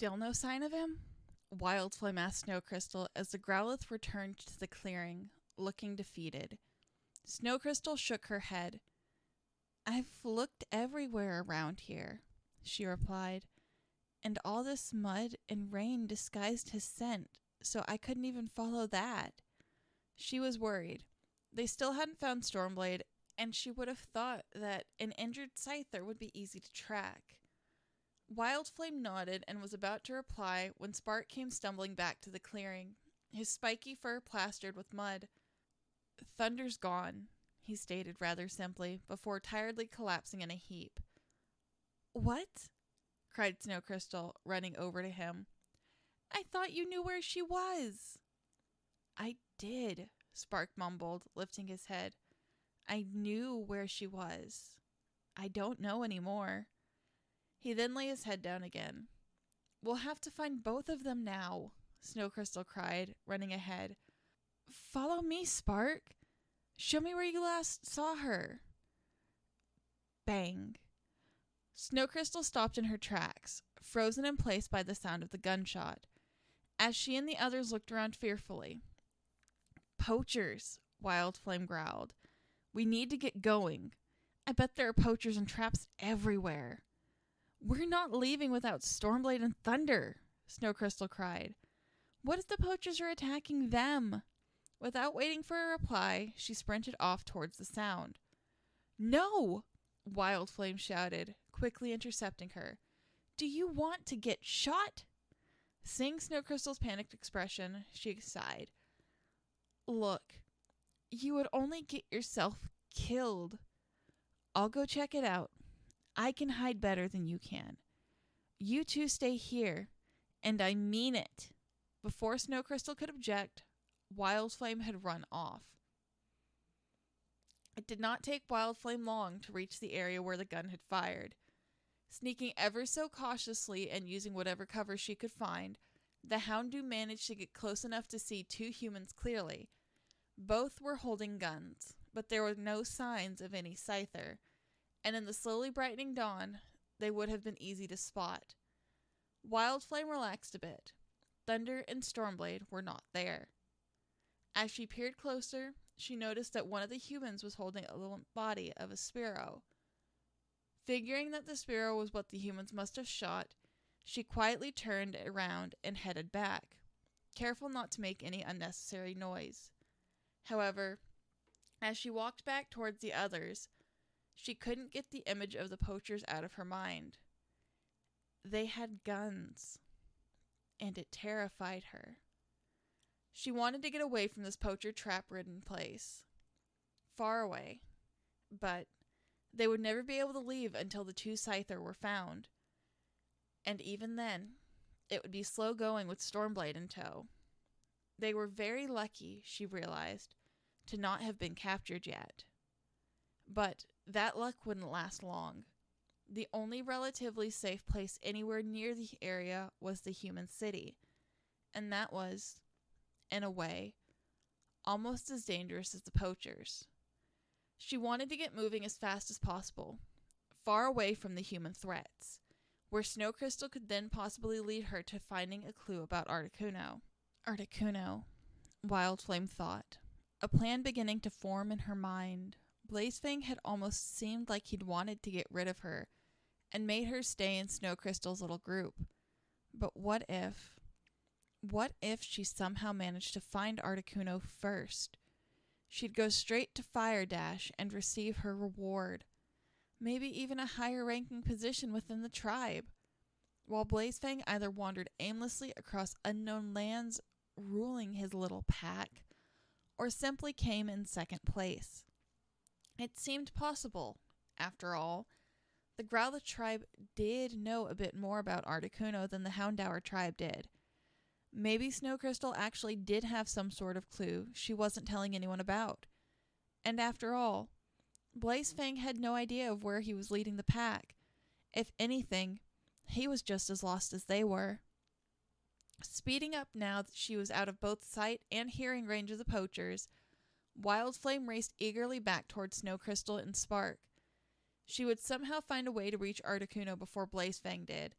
Still no sign of him? Wildflame asked Snowcrystal as the growlithe returned to the clearing, looking defeated. Snowcrystal shook her head. I've looked everywhere around here, she replied, and all this mud and rain disguised his scent, so I couldn't even follow that. She was worried. They still hadn't found Stormblade, and she would have thought that an injured Scyther would be easy to track. Wildflame nodded and was about to reply when Spark came stumbling back to the clearing, his spiky fur plastered with mud. Thunder's gone, he stated rather simply, before tiredly collapsing in a heap. What? Cried Snowcrystal, running over to him. I thought you knew where she was. I did, Spark mumbled, lifting his head. I knew where she was. I don't know anymore. He then lay his head down again. We'll have to find both of them now, Snowcrystal cried, running ahead. Follow me, Spark. Show me where you last saw her. Bang. Snowcrystal stopped in her tracks, frozen in place by the sound of the gunshot, as she and the others looked around fearfully. Poachers, Wildflame growled. We need to get going. I bet there are poachers and traps everywhere. We're not leaving without Stormblade and Thunder, Snowcrystal cried. What if the poachers are attacking them? Without waiting for a reply, she sprinted off towards the sound. No! Wildflame shouted, quickly intercepting her. Do you want to get shot? Seeing Snowcrystal's panicked expression, she sighed. Look, you would only get yourself killed. I'll go check it out. I can hide better than you can. You two stay here, and I mean it. Before Snowcrystal could object, Wildflame had run off. It did not take Wildflame long to reach the area where the gun had fired. Sneaking ever so cautiously and using whatever cover she could find, the Houndoom managed to get close enough to see two humans clearly. Both were holding guns, but there were no signs of any Scyther, and in the slowly brightening dawn, they would have been easy to spot. Wildflame relaxed a bit. Thunder and Stormblade were not there. As she peered closer, she noticed that one of the humans was holding a limp body of a sparrow. Figuring that the sparrow was what the humans must have shot, she quietly turned around and headed back, careful not to make any unnecessary noise. However, as she walked back towards the others, she couldn't get the image of the poachers out of her mind. They had guns, and it terrified her. She wanted to get away from this poacher trap-ridden place. Far away. But they would never be able to leave until the two Scyther were found. And even then, it would be slow going with Stormblade in tow. They were very lucky, she realized, to not have been captured yet. But that luck wouldn't last long. The only relatively safe place anywhere near the area was the human city. And that was, in a way, almost as dangerous as the poachers. She wanted to get moving as fast as possible, far away from the human threats, where Snowcrystal could then possibly lead her to finding a clue about Articuno. Articuno, Wildflame thought, a plan beginning to form in her mind. Blazefang had almost seemed like he'd wanted to get rid of her and made her stay in Snowcrystal's little group. But what if she somehow managed to find Articuno first? She'd go straight to Fire Dash and receive her reward, maybe even a higher ranking position within the tribe, while Blazefang either wandered aimlessly across unknown lands ruling his little pack, or simply came in second place. It seemed possible, after all. The Growlithe tribe did know a bit more about Articuno than the Houndour tribe did. Maybe Snowcrystal actually did have some sort of clue she wasn't telling anyone about. And after all, Blazefang had no idea of where he was leading the pack. If anything, he was just as lost as they were. Speeding up now that she was out of both sight and hearing range of the poachers, Wildflame raced eagerly back towards Snowcrystal and Spark. She would somehow find a way to reach Articuno before Blazefang did,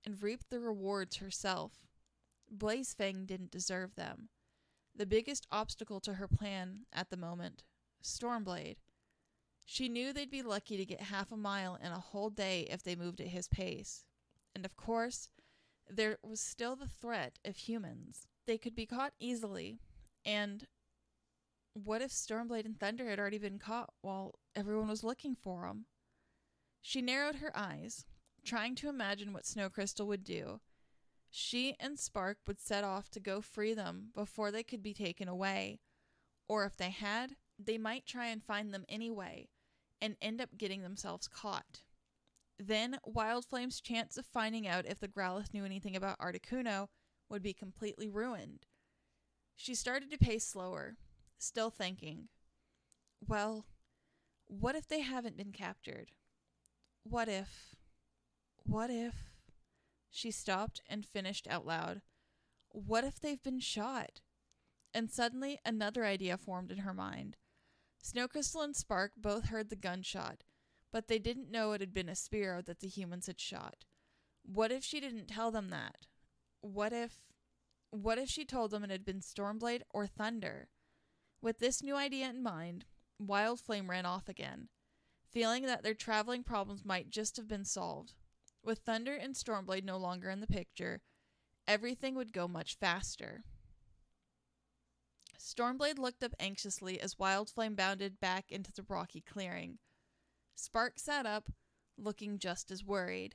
and reap the rewards herself. Blazefang didn't deserve them. The biggest obstacle to her plan at the moment, Stormblade. She knew they'd be lucky to get half a mile in a whole day if they moved at his pace. And of course, there was still the threat of humans. They could be caught easily, and what if Stormblade and Thunder had already been caught while everyone was looking for them? She narrowed her eyes, trying to imagine what Snowcrystal would do. She and Spark would set off to go free them before they could be taken away. Or if they had, they might try and find them anyway and end up getting themselves caught. Then Wildflame's chance of finding out if the growlithe knew anything about Articuno would be completely ruined. She started to pace slower, still thinking, well, what if they haven't been captured? What if... She stopped and finished out loud. What if they've been shot? And suddenly another idea formed in her mind. Snowcrystal and Spark both heard the gunshot, but they didn't know it had been a Spearow that the humans had shot. What if she didn't tell them that? What if she told them it had been Stormblade or Thunder? With this new idea in mind, Wildflame ran off again, feeling that their traveling problems might just have been solved. With Thunder and Stormblade no longer in the picture, everything would go much faster. Stormblade looked up anxiously as Wildflame bounded back into the rocky clearing. Spark sat up, looking just as worried.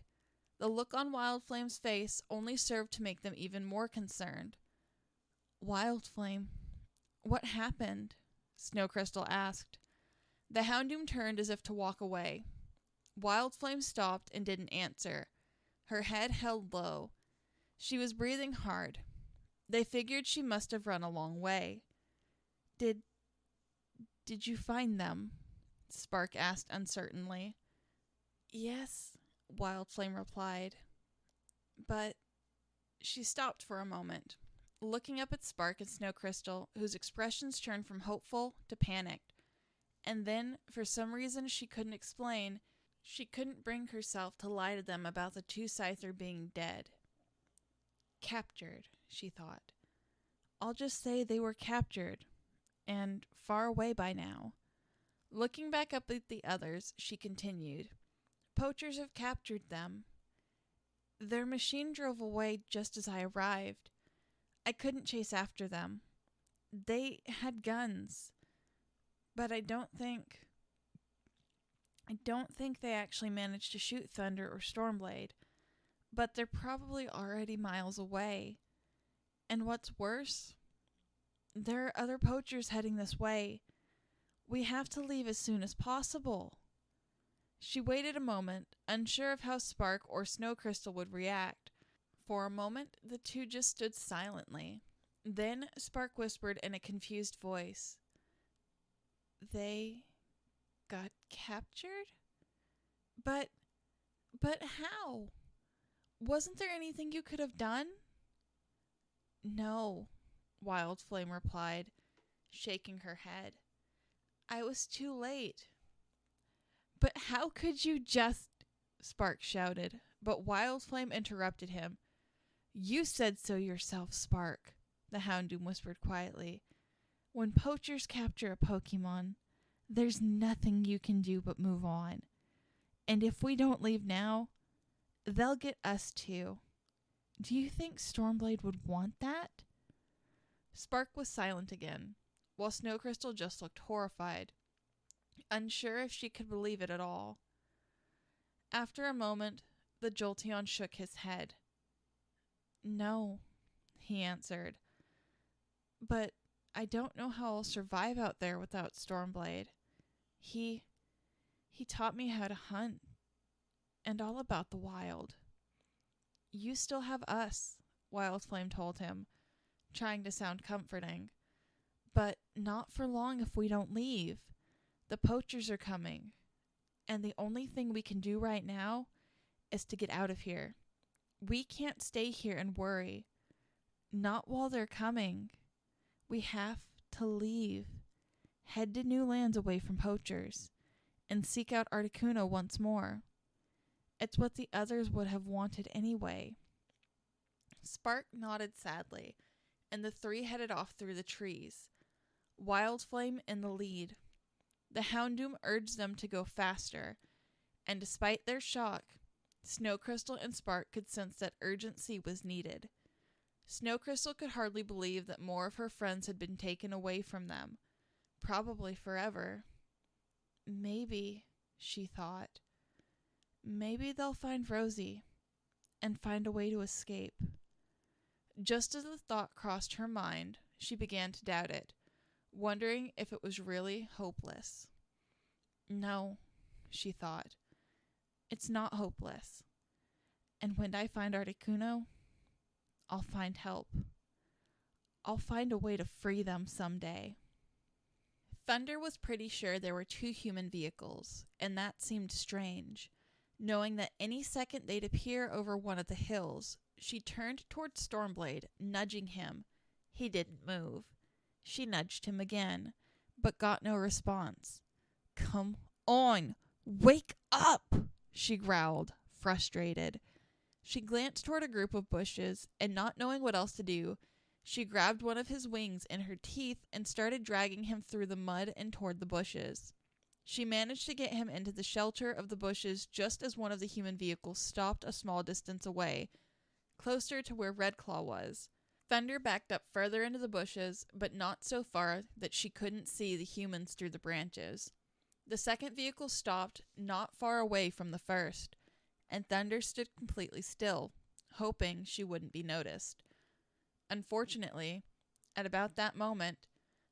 The look on Wildflame's face only served to make them even more concerned. Wildflame, what happened? Snowcrystal asked. The Houndoom turned as if to walk away. Wildflame stopped and didn't answer, her head held low. She was breathing hard. They figured she must have run a long way. Did you find them? Spark asked uncertainly. Yes, Wildflame replied. But she stopped for a moment, looking up at Spark and Snowcrystal, whose expressions turned from hopeful to panicked. And then, for some reason she couldn't explain, she couldn't bring herself to lie to them about the two Scyther being dead. Captured, she thought. I'll just say they were captured, and far away by now. Looking back up at the others, she continued. Poachers have captured them. Their machine drove away just as I arrived. I couldn't chase after them. They had guns, but I don't think they actually managed to shoot Thunder or Stormblade, but they're probably already miles away. And what's worse, there are other poachers heading this way. We have to leave as soon as possible. She waited a moment, unsure of how Spark or Snowcrystal would react. For a moment, the two just stood silently. Then Spark whispered in a confused voice, They got captured? But how? Wasn't there anything you could have done? No, Wildflame replied, shaking her head. I was too late. But how could you just... Spark shouted, but Wildflame interrupted him. You said so yourself, Spark, the Houndoom whispered quietly. When poachers capture a Pokemon, there's nothing you can do but move on. And if we don't leave now, they'll get us too. Do you think Stormblade would want that? Spark was silent again, while Snowcrystal just looked horrified, unsure if she could believe it at all. After a moment, the Jolteon shook his head. No, he answered. But I don't know how I'll survive out there without Stormblade. He taught me how to hunt, and all about the wild. You still have us, Wildflame told him, trying to sound comforting. But not for long if we don't leave. The poachers are coming, and the only thing we can do right now is to get out of here. We can't stay here and worry. Not while they're coming. We have to leave. Head to new lands away from poachers, and seek out Articuno once more. It's what the others would have wanted anyway. Spark nodded sadly, and the three headed off through the trees, Wildflame in the lead. The Houndoom urged them to go faster, and despite their shock, Snowcrystal and Spark could sense that urgency was needed. Snowcrystal could hardly believe that more of her friends had been taken away from them, probably forever. Maybe, she thought, maybe they'll find Rosie and find a way to escape. Just as the thought crossed her mind, she began to doubt it, wondering if it was really hopeless. No, she thought, it's not hopeless. And when I find Articuno, I'll find help. I'll find a way to free them someday. Thunder was pretty sure there were 2 human vehicles, and that seemed strange. Knowing that any second they'd appear over one of the hills, she turned toward Stormblade, nudging him. He didn't move. She nudged him again, but got no response. Come on, wake up, she growled, frustrated. She glanced toward a group of bushes, and not knowing what else to do, she grabbed one of his wings in her teeth and started dragging him through the mud and toward the bushes. She managed to get him into the shelter of the bushes just as one of the human vehicles stopped a small distance away, closer to where Redclaw was. Thunder backed up further into the bushes, but not so far that she couldn't see the humans through the branches. The second vehicle stopped not far away from the first, and Thunder stood completely still, hoping she wouldn't be noticed. Unfortunately, at about that moment,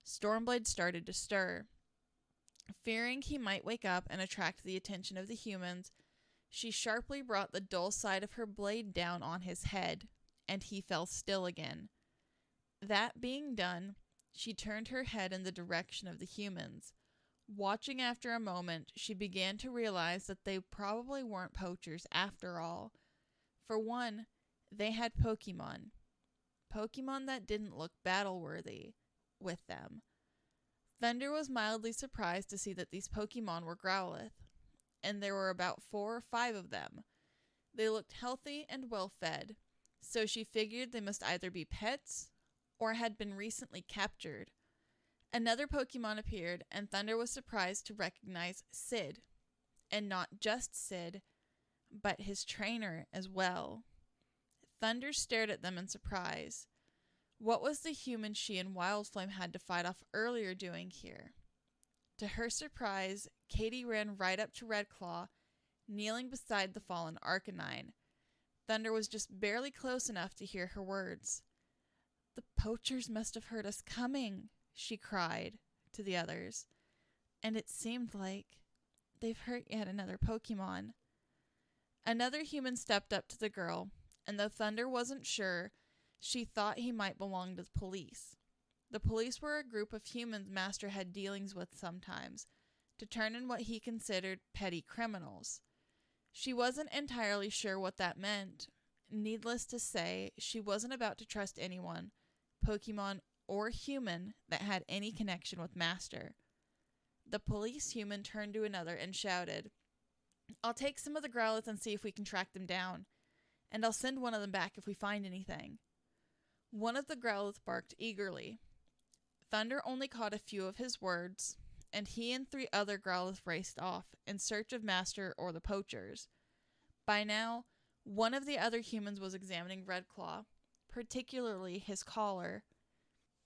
Stormblade started to stir. Fearing he might wake up and attract the attention of the humans, she sharply brought the dull side of her blade down on his head, and he fell still again. That being done, she turned her head in the direction of the humans. Watching after a moment, she began to realize that they probably weren't poachers after all. For one, they had Pokemon. Pokemon that didn't look battle-worthy with them. Thunder was mildly surprised to see that these Pokemon were growlithe, and there were about 4 or 5 of them. They looked healthy and well-fed, so she figured they must either be pets or had been recently captured. Another Pokemon appeared, and Thunder was surprised to recognize Sid, and not just Sid, but his trainer as well. Thunder stared at them in surprise. What was the human she and Wildflame had to fight off earlier doing here? To her surprise, Katie ran right up to Redclaw, kneeling beside the fallen Arcanine. Thunder was just barely close enough to hear her words. "The poachers must have heard us coming," she cried to the others. "And it seemed like they've hurt yet another Pokemon." Another human stepped up to the girl, and though Thunder wasn't sure, she thought he might belong to the police. The police were a group of humans Master had dealings with sometimes, to turn in what he considered petty criminals. She wasn't entirely sure what that meant. Needless to say, she wasn't about to trust anyone, Pokemon or human, that had any connection with Master. The police human turned to another and shouted, "I'll take some of the Growlithe and see if we can track them down, and I'll send one of them back if we find anything." One of the Growlithe barked eagerly. Thunder only caught a few of his words, and he and 3 other Growlithe raced off in search of Master or the poachers. By now, one of the other humans was examining Redclaw, particularly his collar.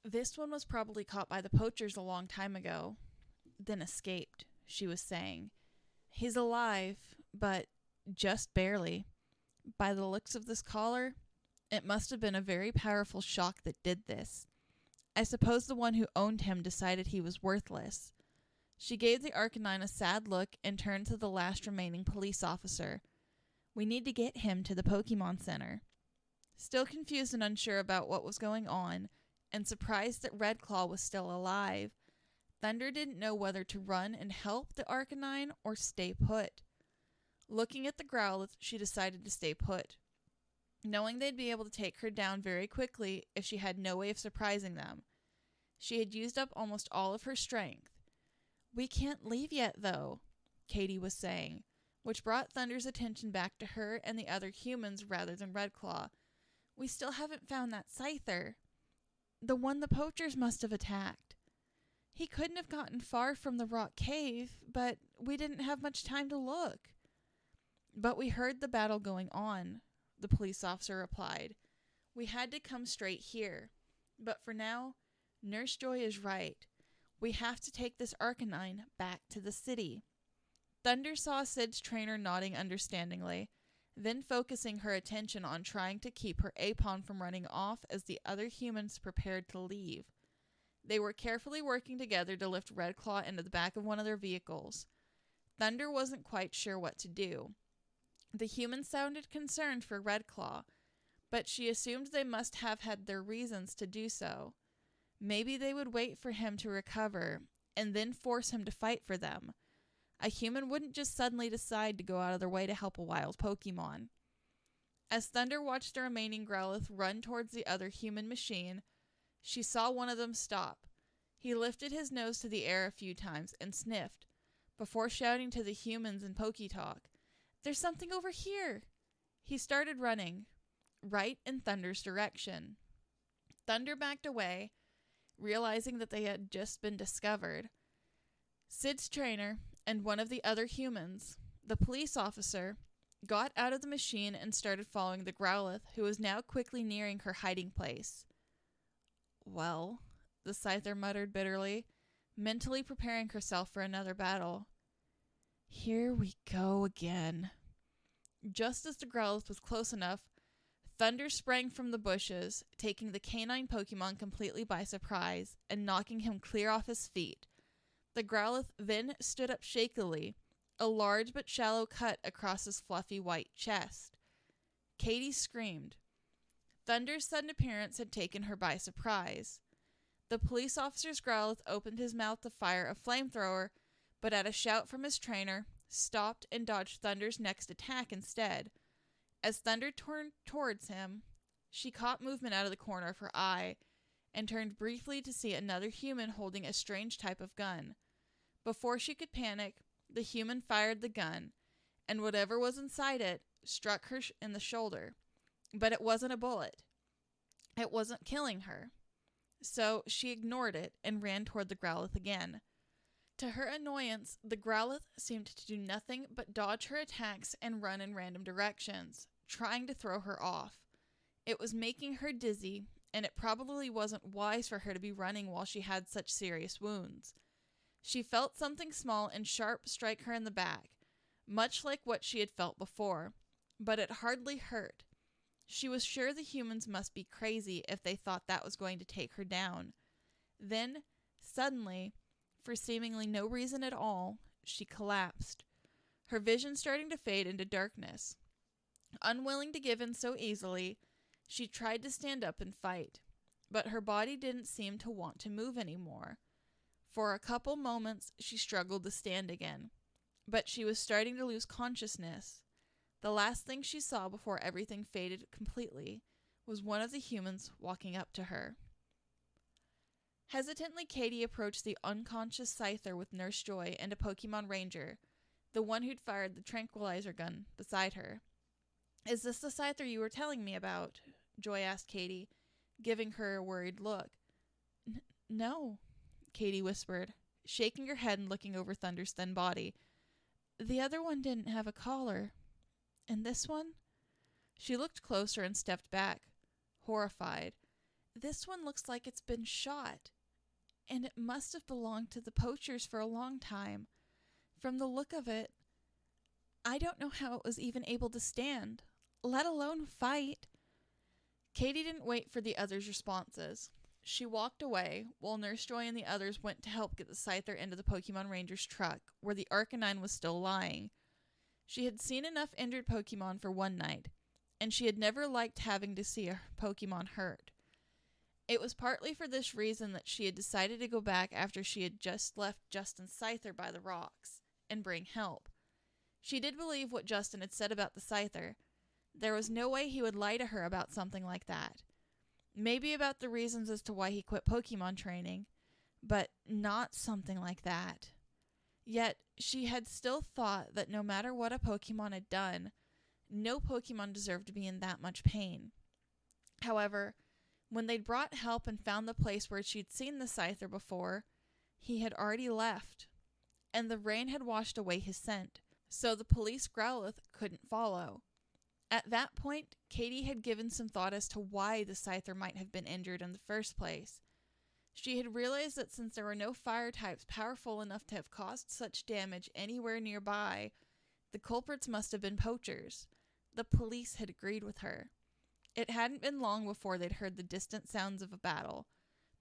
"This one was probably caught by the poachers a long time ago, then escaped," she was saying. "He's alive, but just barely. By the looks of this collar, it must have been a very powerful shock that did this. I suppose the one who owned him decided he was worthless." She gave the Arcanine a sad look and turned to the last remaining police officer. "We need to get him to the Pokemon Center." Still confused and unsure about what was going on, and surprised that Redclaw was still alive, Thunder didn't know whether to run and help the Arcanine or stay put. Looking at the Growlithe, she decided to stay put, knowing they'd be able to take her down very quickly if she had no way of surprising them. She had used up almost all of her strength. "We can't leave yet, though," Katie was saying, which brought Thunder's attention back to her and the other humans rather than Redclaw. We still haven't found that Scyther. The one the poachers must have attacked. He couldn't have gotten far from the rock cave, but we didn't have much time to look. But we heard the battle going on, the police officer replied. We had to come straight here. But for now, Nurse Joy is right. We have to take this Arcanine back to the city. Thunder saw Sid's trainer nodding understandingly, then focusing her attention on trying to keep her Apon from running off as the other humans prepared to leave. They were carefully working together to lift Redclaw into the back of one of their vehicles. Thunder wasn't quite sure what to do. The humans sounded concerned for Redclaw, but she assumed they must have had their reasons to do so. Maybe they would wait for him to recover and then force him to fight for them. A human wouldn't just suddenly decide to go out of their way to help a wild Pokemon. As Thunder watched the remaining Growlithe run towards the other human machine, she saw one of them stop. He lifted his nose to the air a few times and sniffed, before shouting to the humans in Poketalk, "There's something over here!" He started running, right in Thunder's direction. Thunder backed away, realizing that they had just been discovered. Sid's trainer and one of the other humans, the police officer, got out of the machine and started following the Growlithe, who was now quickly nearing her hiding place. Well, the Scyther muttered bitterly, mentally preparing herself for another battle. Here we go again. Just as the Growlithe was close enough, Thunder sprang from the bushes, taking the canine Pokemon completely by surprise and knocking him clear off his feet. The Growlithe then stood up shakily, a large but shallow cut across his fluffy white chest. Katie screamed. Thunder's sudden appearance had taken her by surprise. The police officer's Growlithe opened his mouth to fire a flamethrower, but at a shout from his trainer, stopped and dodged Thunder's next attack instead. As Thunder turned towards him, she caught movement out of the corner of her eye and turned briefly to see another human holding a strange type of gun. Before she could panic, the human fired the gun, and whatever was inside it struck her in the shoulder. But it wasn't a bullet. It wasn't killing her. So she ignored it and ran toward the Growlithe again. To her annoyance, the Growlithe seemed to do nothing but dodge her attacks and run in random directions, trying to throw her off. It was making her dizzy, and it probably wasn't wise for her to be running while she had such serious wounds. She felt something small and sharp strike her in the back, much like what she had felt before, but it hardly hurt. She was sure the humans must be crazy if they thought that was going to take her down. Then, suddenly, for seemingly no reason at all, she collapsed, her vision starting to fade into darkness. Unwilling to give in so easily, she tried to stand up and fight, but her body didn't seem to want to move anymore. For a couple moments, she struggled to stand again, but she was starting to lose consciousness. The last thing she saw before everything faded completely was one of the humans walking up to her. Hesitantly, Katie approached the unconscious Scyther with Nurse Joy and a Pokemon Ranger, the one who'd fired the tranquilizer gun, beside her. "Is this the Scyther you were telling me about?" Joy asked Katie, giving her a worried look. No, Katie whispered, shaking her head and looking over Thunder's thin body. "The other one didn't have a collar. And this one?" She looked closer and stepped back, horrified. "This one looks like it's been shot. And it must have belonged to the poachers for a long time. From the look of it, I don't know how it was even able to stand, let alone fight." Katie didn't wait for the others' responses. She walked away, while Nurse Joy and the others went to help get the Scyther into the Pokemon Ranger's truck, where the Arcanine was still lying. She had seen enough injured Pokemon for one night, and she had never liked having to see a Pokemon hurt. It was partly for this reason that she had decided to go back after she had just left Justin's Scyther by the rocks, and bring help. She did believe what Justin had said about the Scyther. There was no way he would lie to her about something like that. Maybe about the reasons as to why he quit Pokemon training, but not something like that. Yet, she had still thought that no matter what a Pokemon had done, no Pokemon deserved to be in that much pain. However, when they'd brought help and found the place where she'd seen the scyther before, he had already left, and the rain had washed away his scent, so the police growlithe couldn't follow. At that point, Katie had given some thought as to why the scyther might have been injured in the first place. She had realized that since there were no fire types powerful enough to have caused such damage anywhere nearby, the culprits must have been poachers. The police had agreed with her. It hadn't been long before they'd heard the distant sounds of a battle,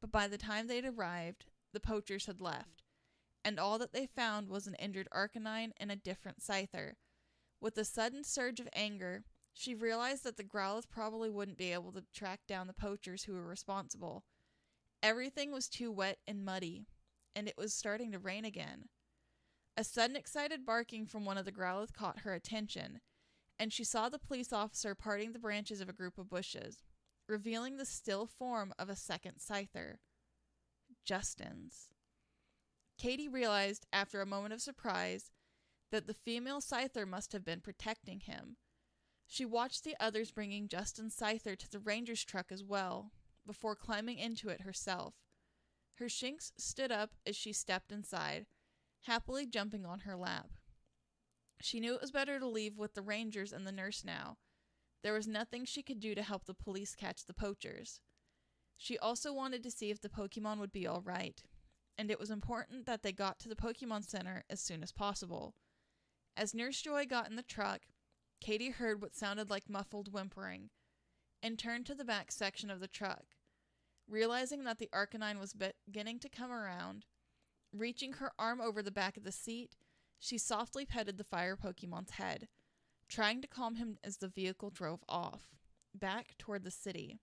but by the time they'd arrived, the poachers had left, and all that they found was an injured Arcanine and a different scyther. With a sudden surge of anger, she realized that the growlithe probably wouldn't be able to track down the poachers who were responsible. Everything was too wet and muddy, and it was starting to rain again. A sudden excited barking from one of the growlithe caught her attention, and she saw the police officer parting the branches of a group of bushes, revealing the still form of a second scyther. Justin's. Katie realized, after a moment of surprise, that the female scyther must have been protecting him. She watched the others bringing Justin's scyther to the ranger's truck as well, before climbing into it herself. Her shinks stood up as she stepped inside, happily jumping on her lap. She knew it was better to leave with the rangers and the nurse now. There was nothing she could do to help the police catch the poachers. She also wanted to see if the Pokemon would be all right, and it was important that they got to the Pokemon Center as soon as possible. As Nurse Joy got in the truck, Katie heard what sounded like muffled whimpering, and turned to the back section of the truck. Realizing that the Arcanine was beginning to come around, reaching her arm over the back of the seat, she softly petted the fire Pokemon's head, trying to calm him as the vehicle drove off, back toward the city.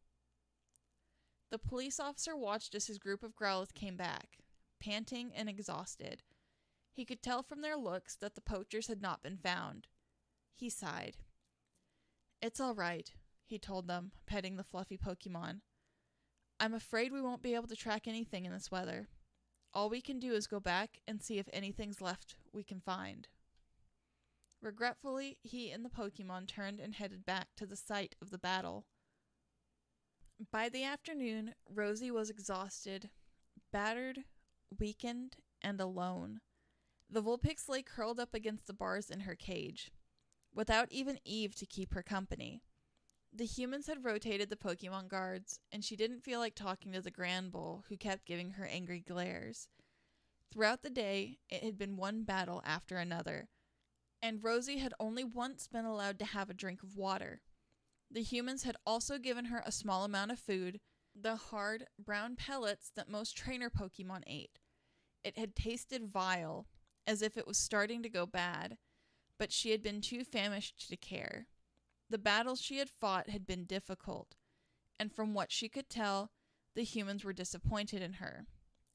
The police officer watched as his group of growlithe came back, panting and exhausted. He could tell from their looks that the poachers had not been found. He sighed. "It's all right," he told them, petting the fluffy Pokemon. "I'm afraid we won't be able to track anything in this weather. All we can do is go back and see if anything's left we can find." Regretfully, he and the Pokemon turned and headed back to the site of the battle. By the afternoon, Rosie was exhausted, battered, weakened, and alone. The Vulpix lay curled up against the bars in her cage, without even Eve to keep her company. The humans had rotated the Pokemon guards, and she didn't feel like talking to the Grand Bull, who kept giving her angry glares. Throughout the day, it had been one battle after another, and Rosie had only once been allowed to have a drink of water. The humans had also given her a small amount of food, the hard, brown pellets that most trainer Pokemon ate. It had tasted vile, as if it was starting to go bad, but she had been too famished to care. The battles she had fought had been difficult, and from what she could tell, the humans were disappointed in her.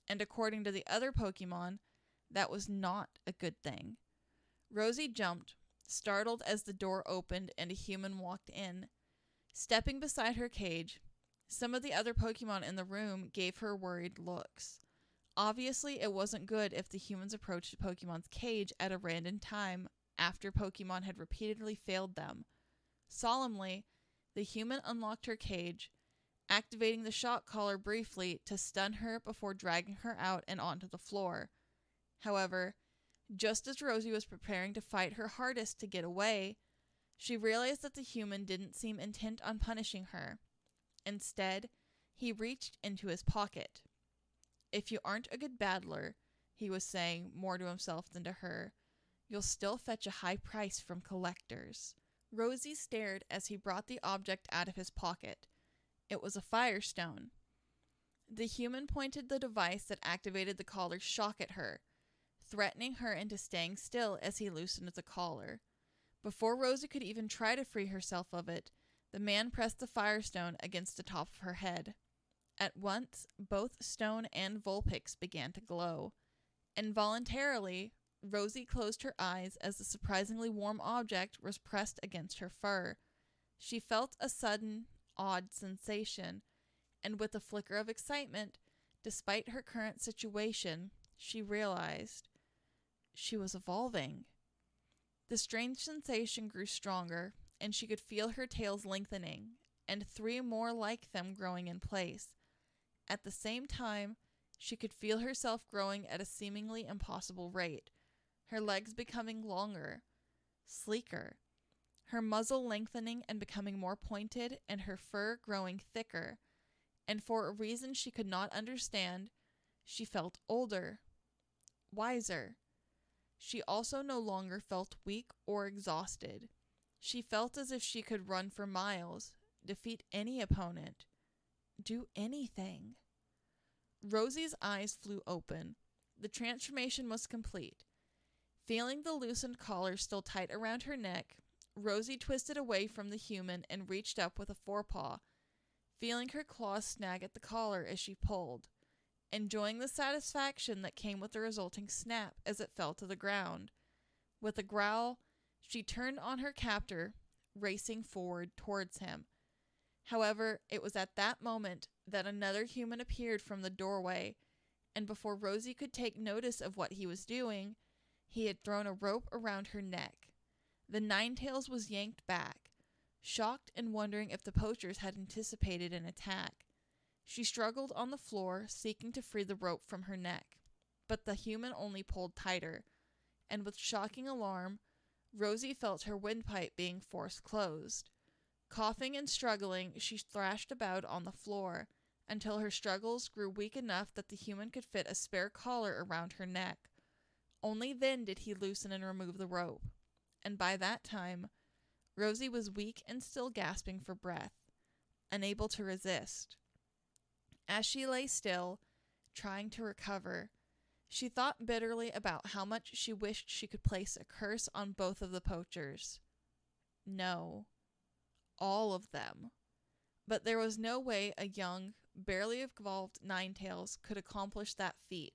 And according to the other Pokemon, that was not a good thing. Rosie jumped, startled as the door opened and a human walked in. Stepping beside her cage, some of the other Pokemon in the room gave her worried looks. Obviously, it wasn't good if the humans approached a Pokemon's cage at a random time after Pokemon had repeatedly failed them. Solemnly, the human unlocked her cage, activating the shock collar briefly to stun her before dragging her out and onto the floor. However, just as Rosie was preparing to fight her hardest to get away, she realized that the human didn't seem intent on punishing her. Instead, he reached into his pocket. "If you aren't a good battler," he was saying more to himself than to her, "you'll still fetch a high price from collectors." Rosie stared as he brought the object out of his pocket. It was a firestone. The human pointed the device that activated the collar's shock at her, threatening her into staying still as he loosened the collar. Before Rosie could even try to free herself of it, the man pressed the firestone against the top of her head. At once, both stone and Vulpix began to glow. Involuntarily, Rosie closed her eyes as the surprisingly warm object was pressed against her fur. She felt a sudden, odd sensation, and with a flicker of excitement, despite her current situation, she realized she was evolving. The strange sensation grew stronger, and she could feel her tails lengthening, and 3 more like them growing in place. At the same time, she could feel herself growing at a seemingly impossible rate, her legs becoming longer, sleeker, her muzzle lengthening and becoming more pointed, and her fur growing thicker. And for a reason she could not understand, she felt older, wiser. She also no longer felt weak or exhausted. She felt as if she could run for miles, defeat any opponent, do anything. Rosie's eyes flew open. The transformation was complete. Feeling the loosened collar still tight around her neck, Rosie twisted away from the human and reached up with a forepaw, feeling her claws snag at the collar as she pulled, enjoying the satisfaction that came with the resulting snap as it fell to the ground. With a growl, she turned on her captor, racing forward towards him. However, it was at that moment that another human appeared from the doorway, and before Rosie could take notice of what he was doing, he had thrown a rope around her neck. The Ninetails was yanked back, shocked and wondering if the poachers had anticipated an attack. She struggled on the floor, seeking to free the rope from her neck, but the human only pulled tighter, and with shocking alarm, Rosie felt her windpipe being forced closed. Coughing and struggling, she thrashed about on the floor, until her struggles grew weak enough that the human could fit a spare collar around her neck. Only then did he loosen and remove the rope, and by that time, Rosie was weak and still gasping for breath, unable to resist. As she lay still, trying to recover, she thought bitterly about how much she wished she could place a curse on both of the poachers. No, all of them. But there was no way a young, barely evolved Ninetails could accomplish that feat,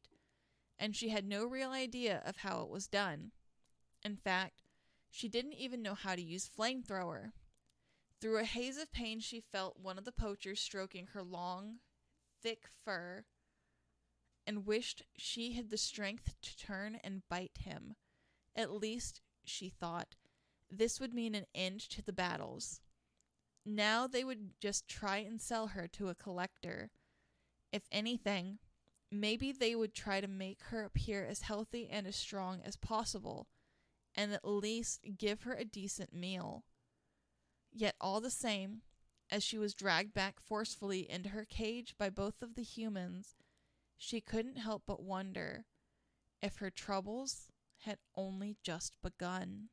and she had no real idea of how it was done. In fact, she didn't even know how to use flamethrower. Through a haze of pain, she felt one of the poachers stroking her long, thick fur, and wished she had the strength to turn and bite him. At least, she thought, this would mean an end to the battles. Now they would just try and sell her to a collector. If anything, maybe they would try to make her appear as healthy and as strong as possible, and at least give her a decent meal. Yet all the same, as she was dragged back forcefully into her cage by both of the humans, she couldn't help but wonder if her troubles had only just begun.